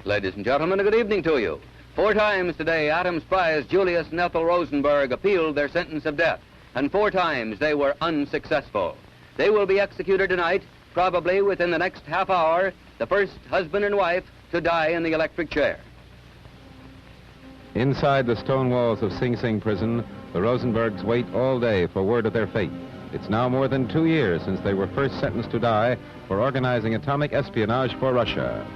Ladies and gentlemen, a good evening to you. 4 times today, Adams Prize, Julius and Ethel Rosenberg appealed their sentence of death, and 4 times they were unsuccessful. They will be executed tonight, probably within the next half hour, the first husband and wife to die in the electric chair. Inside the stone walls of Sing Sing prison, the Rosenbergs wait all day for word of their fate. It's now more than 2 years since they were first sentenced to die for organizing atomic espionage for Russia.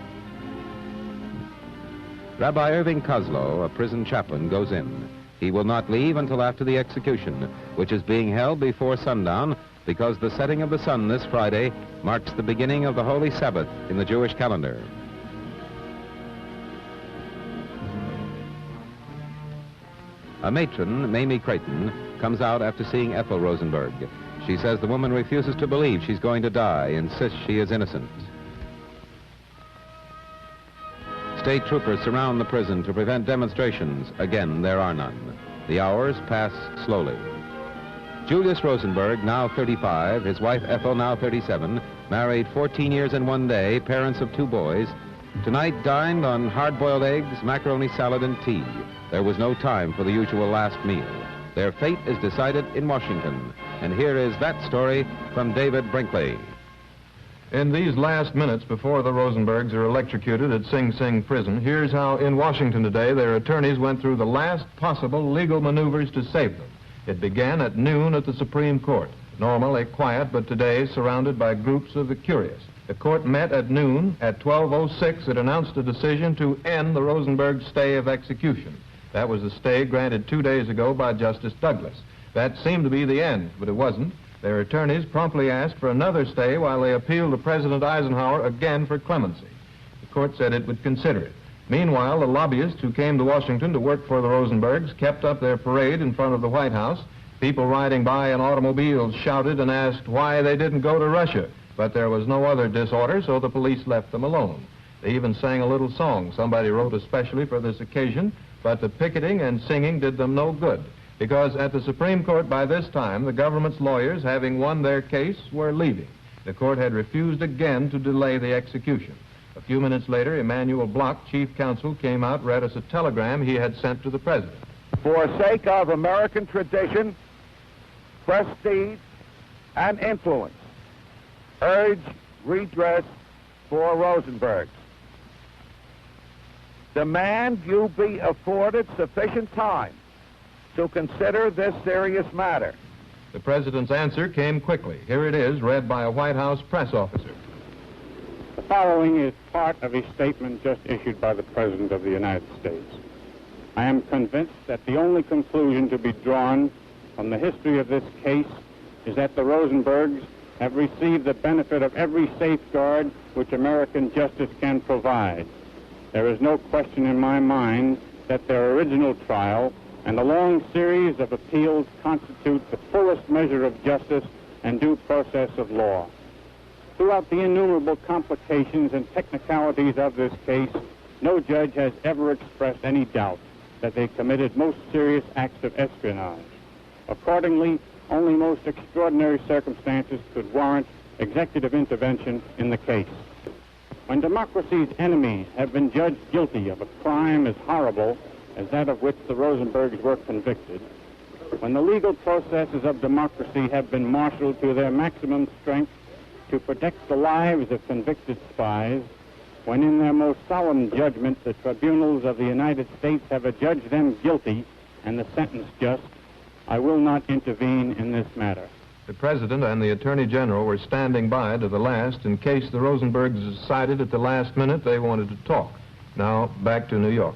Rabbi Irving Kozlow, a prison chaplain, goes in. He will not leave until after the execution, which is being held before sundown because the setting of the sun this Friday marks the beginning of the Holy Sabbath in the Jewish calendar. A matron, Mamie Creighton, comes out after seeing Ethel Rosenberg. She says the woman refuses to believe she's going to die, insists she is innocent. State troopers surround the prison to prevent demonstrations. Again, there are none. The hours pass slowly. Julius Rosenberg, now 35, his wife Ethel, now 37, married 14 years and 1 day, parents of 2 boys, tonight dined on hard-boiled eggs, macaroni salad, and tea. There was no time for the usual last meal. Their fate is decided in Washington. And here is that story from David Brinkley. In these last minutes before the Rosenbergs are electrocuted at Sing Sing prison, here's how in Washington today their attorneys went through the last possible legal maneuvers to save them. It began at noon at the Supreme Court. Normally quiet, but today surrounded by groups of the curious. The court met at noon. At 12:06, it announced a decision to end the Rosenberg stay of execution. That was the stay granted 2 days ago by Justice Douglas. That seemed to be the end, but it wasn't. Their attorneys promptly asked for another stay while they appealed to President Eisenhower again for clemency. The court said it would consider it. Meanwhile, the lobbyists who came to Washington to work for the Rosenbergs kept up their parade in front of the White House. People riding by in automobiles shouted and asked why they didn't go to Russia. But there was no other disorder, so the police left them alone. They even sang a little song somebody wrote especially for this occasion, but the picketing and singing did them no good, because at the Supreme Court by this time, the government's lawyers, having won their case, were leaving. The court had refused again to delay the execution. A few minutes later, Emanuel Block, chief counsel, came out, read us a telegram he had sent to the president. For sake of American tradition, prestige, and influence, urge redress for Rosenbergs. Demand you be afforded sufficient time to consider this serious matter. The president's answer came quickly. Here it is, read by a White House press officer. The following is part of a statement just issued by the President of the United States. I am convinced that the only conclusion to be drawn from the history of this case is that the Rosenbergs have received the benefit of every safeguard which American justice can provide. There is no question in my mind that their original trial and a long series of appeals constitute the fullest measure of justice and due process of law. Throughout the innumerable complications and technicalities of this case, no judge has ever expressed any doubt that they committed most serious acts of espionage. Accordingly, only most extraordinary circumstances could warrant executive intervention in the case. When democracy's enemies have been judged guilty of a crime as horrible as that of which the Rosenbergs were convicted, when the legal processes of democracy have been marshaled to their maximum strength to protect the lives of convicted spies, when in their most solemn judgment the tribunals of the United States have adjudged them guilty and the sentence just, I will not intervene in this matter. The President and the Attorney General were standing by to the last in case the Rosenbergs decided at the last minute they wanted to talk. Now, back to New York.